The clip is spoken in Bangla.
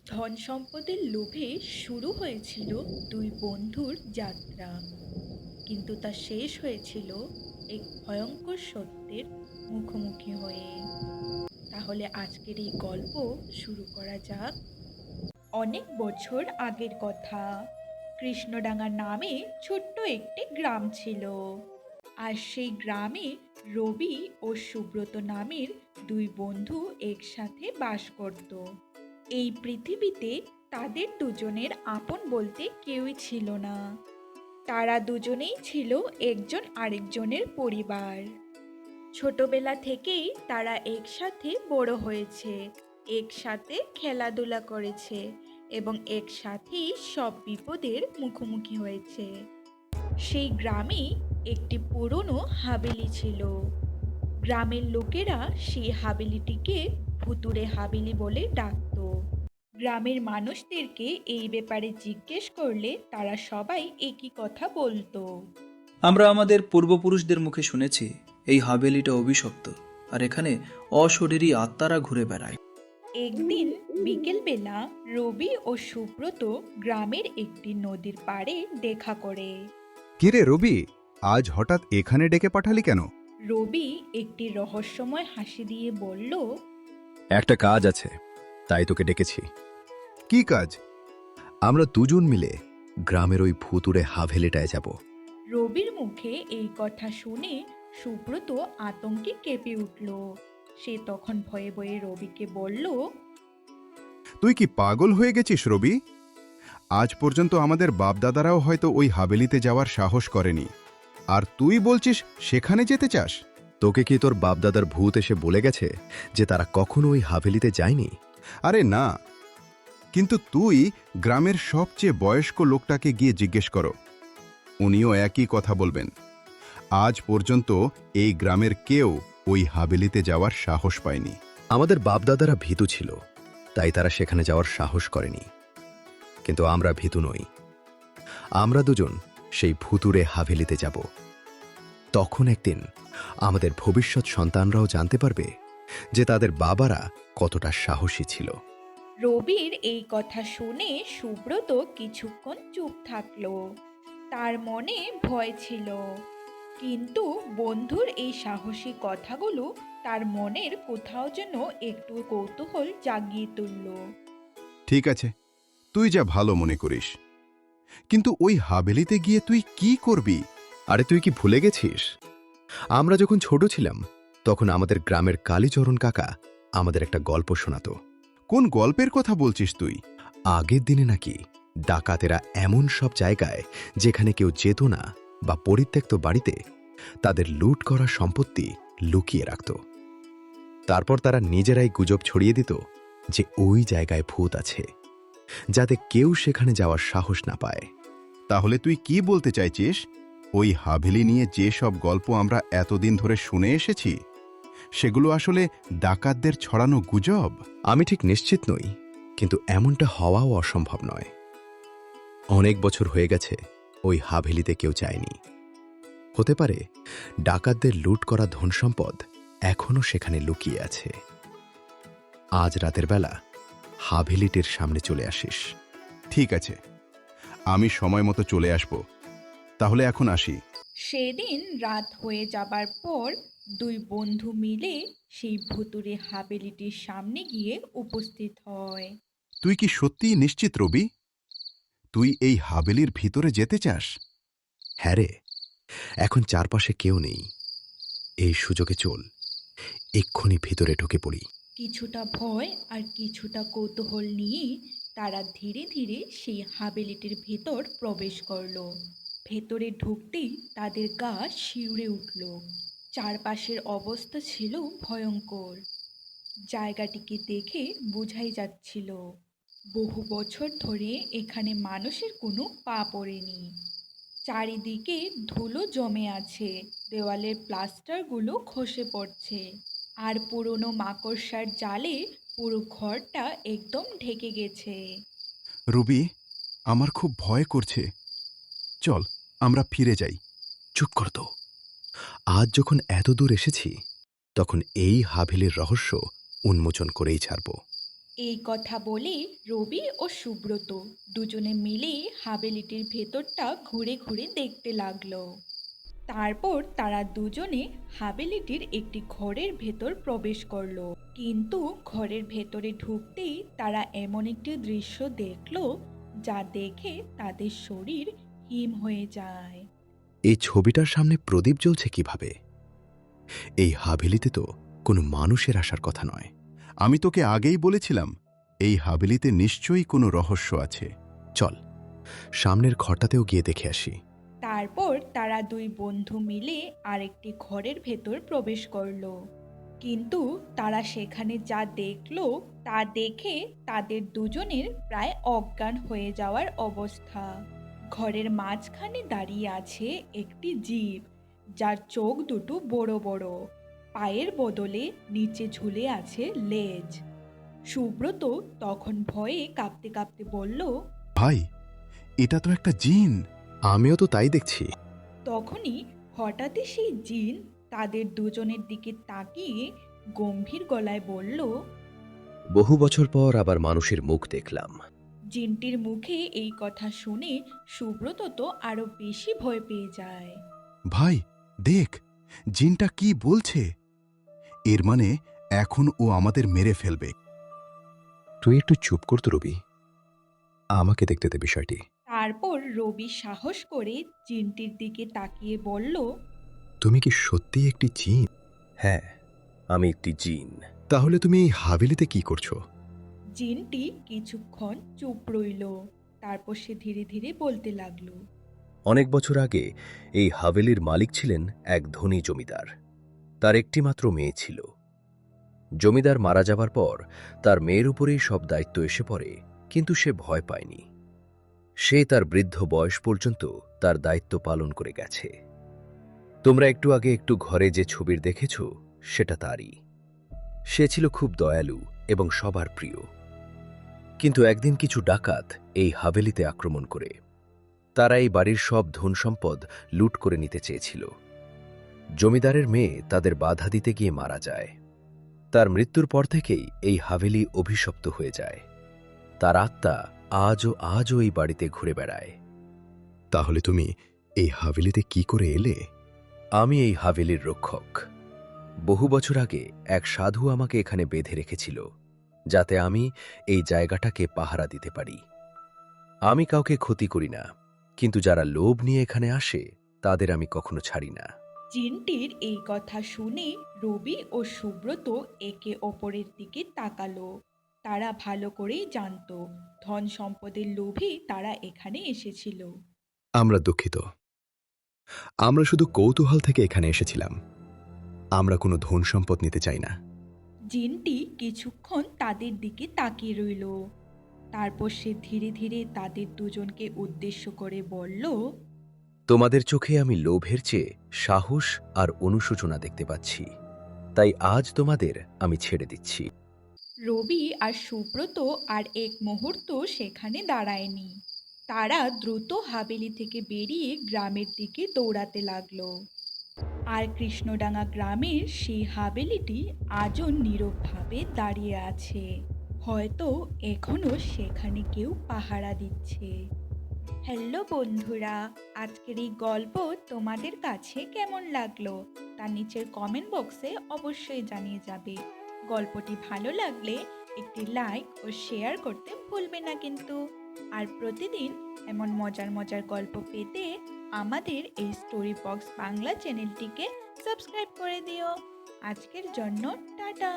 ধন সম্পদের লোভে শুরু হয়েছিল দুই বন্ধুর যাত্রা, কিন্তু তা শেষ হয়েছিল এক ভয়ঙ্কর সত্যের মুখোমুখি হয়ে। তাহলে আজকের এই গল্প শুরু করা যাক। অনেক বছর আগের কথা। কৃষ্ণডাঙ্গা নামে ছোট্ট একটি গ্রাম ছিল। আর সেই গ্রামে রবি ও সুব্রত নামের দুই বন্ধু একসাথে বাস করত। এই পৃথিবীতে তাদের দুজনের আপন বলতে কেউই ছিল না। তারা দুজনেই ছিল একজন আরেকজনের পরিবার। ছোটবেলা থেকেই তারা একসাথে বড় হয়েছে, একসাথে খেলাধুলা করেছে এবং একসাথেই সব বিপদের মুখোমুখি হয়েছে। সেই গ্রামে একটি পুরনো হাভেলি ছিল। গ্রামের লোকেরা সেই হাভেলিটিকে ভুতুড়ে হাভেলি বলে ডাকতো। গ্রামের মানুষদেরকে এই ব্যাপারে জিজ্ঞেস করলে তারা সবাই একই কথা বলতো। আমরা আমাদের পূর্বপুরুষদের মুখে শুনেছি এই হাভেলিটা অভিশপ্ত, আর এখানে অশরীরী আত্মারা ঘুরে বেড়ায়। একদিন বিকেলবেলা রবি ও সুব্রত গ্রামের একটি নদীর পাড়ে দেখা করে। কিরে রবি, আজ হঠাৎ এখানে ডেকে পাঠালি কেন? রবি একটি রহস্যময় হাসি দিয়ে বলল, একটা কাজ আছে, তাই তোকে ডেকেছি। কি কাজ? আমরা দুজন মিলে গ্রামের ওই ভুতুড়ে হাভেলিটায় যাব। রবির মুখে এই কথা শুনে সুব্রত আতঙ্কে কেঁপে উঠল। সে তখন ভয়ে ভয়ে রবিকে বলল, তুই কি পাগল হয়ে গেছিস রবি? আজ পর্যন্ত আমাদের বাপদাদারাও হয়তো ওই হাভেলিতে যাওয়ার সাহস করেনি, আর তুই বলছিস সেখানে যেতে চাস? তোকে কি তোর বাপদাদার ভূত এসে বলে গেছে যে তারা কখনো ওই হাভেলিতে যায়নি? আরে না, কিন্তু তুই গ্রামের সবচেয়ে বয়স্ক লোকটাকে গিয়ে জিজ্ঞেস করো, উনিও একই কথা বলবেন। আজ পর্যন্ত এই গ্রামের কেউ ওই হাভেলিতে যাওয়ার সাহস পায়নি। আমাদের বাপদাদারা ভীতু ছিল, তাই তারা সেখানে যাওয়ার সাহস করেনি। কিন্তু আমরা ভীতু নই। আমরা দুজন সেই ভুতুড়ে হাভেলিতে যাব। তখন একদিন আমাদের ভবিষ্যৎ সন্তানরাও জানতে পারবে যে তাদের বাবারা কতটা সাহসী ছিল। রবির এই কথা শুনে সুব্রত কিছুক্ষণ চুপ থাকলো। তার মনে ভয় ছিল, কিন্তু বন্ধুর এই সাহসী কথাগুলো তার মনের কোথাও যেন একটু কৌতূহল জাগিয়ে তুলল। ঠিক আছে, তুই যা ভালো মনে করিস, কিন্তু ওই হাভেলিতে গিয়ে তুই কি করবি? আরে তুই কি ভুলে গেছিস? আমরা যখন ছোট ছিলাম তখন আমাদের গ্রামের কালীচরণ কাকা আমাদের একটা গল্প শোনাতো। কোন গল্পের কথা বলছিস তুই? আগের দিনে নাকি ডাকাতেরা এমন সব জায়গায় যেখানে কেউ যেত না বা পরিত্যক্ত বাড়িতে তাদের লুট করা সম্পত্তি লুকিয়ে রাখত। তারপর তারা নিজেরাই গুজব ছড়িয়ে দিত যে ওই জায়গায় ভূত আছে, যাতে কেউ সেখানে যাওয়ার সাহস না পায়। তাহলে তুই কি বলতে চাইছিস? ওই হাভেলি নিয়ে যে সব গল্প আমরা এতদিন ধরে শুনে এসেছি, সেগুলো আসলে ডাকাতদের ছড়ানো গুজব? আমি ঠিক নিশ্চিত নই, কিন্তু এমনটা হওয়াও অসম্ভব নয়। অনেক বছর হয়ে গেছে ওই হাভেলিতে কেউ যায়নি। হতে পারে ডাকাতদের লুট করা ধনসম্পদ এখনো সেখানে লুকিয়ে আছে। আজ রাতের বেলা হাভেলিটির সামনে চলে আসিস। ঠিক আছে, আমি সময় মতো চলে আসব। তাহলে এখন আসি। সেদিন রাত হয়ে যাবার পর দুই বন্ধু মিলে সেই ভুতুড়ে হাভেলিটির সামনে গিয়ে উপস্থিত হয়। তুই কি সত্যিই নিশ্চিত রবি? তুই এই হাভেলির ভিতরে যেতে চাস? হ্যাঁ রে, এখন চারপাশে কেউ নেই। এই সুযোগে চল, এক্ষুনি ভিতরে ঢুকে পড়ি। কিছুটা ভয় আর কিছুটা কৌতূহল নিয়ে তারা ধীরে ধীরে সেই হাভেলিটির ভেতর প্রবেশ করলো। ভেতরে ঢুকতেই তাদের গা শিউরে উঠল। চারপাশের অবস্থা ছিল ভয়ঙ্কর। জায়গাটিকে দেখে বোঝাই যাচ্ছিল বহু বছর ধরে এখানে মানুষের কোনো পা পড়েনি। চারিদিকে ধুলো জমে আছে, দেওয়ালের প্লাস্টারগুলো খসে পড়ছে, আর পুরনো মাকড়সার জালে পুরো ঘরটা একদম ঢেকে গেছে। রবি, আমার খুব ভয় করছে। চল, আমরা ফিরে যাই। চুপ কর তো। আজ যখন এত দূর এসেছি, তখন এই হাভেলির রহস্য উন্মোচন করেই ছাড়ব। এই কথা বলে রবি ও সুব্রত দুজনে মিলে হাভেলিটির ভেতরটা ঘুরে ঘুরে দেখতে লাগলো। তারপর তারা দুজনে হাভেলিটির একটি ঘরের ভেতর প্রবেশ করলো। কিন্তু ঘরের ভেতরে ঢুকতেই তারা এমন একটি দৃশ্য দেখলো যা দেখে তাদের শরীর হিম হয়ে যায়। এই ছবিটার সামনে প্রদীপ জ্বলছে কিভাবে? এই হাভেলিতে তো কোনো মানুষের আসার কথা নয়। আমি তোকে আগেই বলেছিলাম এই হাভেলিতে নিশ্চয়ই কোনো রহস্য আছে। চল, সামনের ঘরটাতেও গিয়ে দেখে আসি। তারপর তারা দুই বন্ধু মিলে আরেকটি ঘরের ভেতর প্রবেশ করলো। কিন্তু তারা সেখানে যা দেখলো তা দেখে তাদের দুজনের প্রায় অজ্ঞান হয়ে যাওয়ার অবস্থা। ঘরের মাঝখানে দাঁড়িয়ে আছে একটি জীব, যার চোখ দুটো বড় বড়, পায়ের বদলে নিচে ঝুলে আছে লেজ। সুব্রত তখন ভয়ে কাঁপতে কাঁপতে বলল, ভাই, এটা তো একটা জিন। আমিও তো তাই দেখছি। তখনই হঠাৎই সেই জিন তাদের দুজনের দিকে তাকিয়ে গম্ভীর গলায় বলল। বহু বছর পর আবার মানুষের মুখ দেখলাম। জিনটির মুখে এই কথা শুনে সুব্রত তো আরো বেশি ভয় পেয়ে যায়। ভাই দেখ, জিনটা কি বলছে। এর মানে এখন ও আমাদের মেরে ফেলবে। তুই একটু চুপ করতো রবি, আমাকে দেখতে দে বিষয়টি। তারপর রবি সাহস করে জিনটির দিকে তাকিয়ে বলল, তুমি কি সত্যিই একটি জিন? হ্যাঁ, আমি একটি জিন। তাহলে তুমি এই হাভেলিতে কি করছো? জিনটি কিছুক্ষণ চুপ রইল। তারপর সে ধীরে ধীরে বলতে লাগলো। অনেক বছর আগে এই হাভেলির মালিক ছিলেন এক ধনী জমিদার। তার একটি মাত্র মেয়ে ছিল। জমিদার মারা যাবার পর তার মেয়ের উপরেই সব দায়িত্ব এসে পড়ে, কিন্তু সে ভয় পায়নি। সে তার বৃদ্ধ বয়স পর্যন্ত তার দায়িত্ব পালন করে গেছে। তোমরা একটু আগে একটু ঘরে যে ছবির দেখেছ, সেটা তারই। সে ছিল খুব দয়ালু এবং সবার প্রিয়। কিন্তু একদিন কিছু ডাকাত এই হাভেলিতে আক্রমণ করে তারা এই বাড়ির সব ধন সম্পদ লুট করে নিতে চেয়েছিল। জমিদারের মেয়ে তাদের বাধা দিতে গিয়ে মারা যায়। তার মৃত্যুর পর থেকেই এই হাভেলি অভিশপ্ত হয়ে যায়। তার আত্মা আজও এই বাড়িতে ঘুরে বেড়ায়। তাহলে তুমি এই হাভেলিতে কি করে এলে? আমি এই হাভেলির রক্ষক। বহু বছর আগে এক সাধু আমাকে এখানে বেঁধে রেখেছিল, যাতে আমি এই জায়গাটাকে পাহারা দিতে পারি। আমি কাউকে ক্ষতি করি না, কিন্তু যারা লোভ নিয়ে এখানে আসে তাদের আমি কখনো ছাড়ি না। জিনটির এই কথা শুনে রবি ও সুব্রত একে অপরের দিকে তাকালো। তারা ভালো করেই জানতো ধন সম্পদের লোভেই তারা এখানে এসেছিল। আমরা দুঃখিত। আমরা শুধু কৌতূহল থেকে এখানে এসেছিলাম। আমরা কোনো ধন সম্পদ নিতে চাই না। জিনটি কিছুক্ষণ তাদের দিকে তাকিয়ে রইল। তারপর সে ধীরে ধীরে তাদের দুজনকে উদ্দেশ্য করে বলল, তোমাদের চোখে আমি লোভের চেয়ে সাহস আর অনুশোচনা দেখতে পাচ্ছি, তাই আজ তোমাদের আমি ছেড়ে দিচ্ছি। রবি আর সুব্রত আর এক মুহূর্ত সেখানে দাঁড়ায়নি। তারা দ্রুত হাভেলি থেকে বেরিয়ে গ্রামের দিকে দৌড়াতে লাগলো। আর কৃষ্ণডাঙ্গা গ্রামের সেই হাভেলিটি আজও নীরবভাবে দাঁড়িয়ে আছে। হয়তো এখনো সেখানে কেউ পাহারা দিচ্ছে। হ্যালো বন্ধুরা, আজকের এই গল্প তোমাদের কাছে কেমন লাগলো তা নিচের কমেন্ট বক্সে অবশ্যই জানিয়ে যাবে। গল্পটি ভালো লাগলে একটি লাইক ও শেয়ার করতে ভুলবে না কিন্তু। আর প্রতিদিন এমন মজার মজার গল্প পেতে আমাদের এই স্টোরি বক্স বাংলা চ্যানেলটিকে সাবস্ক্রাইব করে দিও। আজকের জন্য টাটা।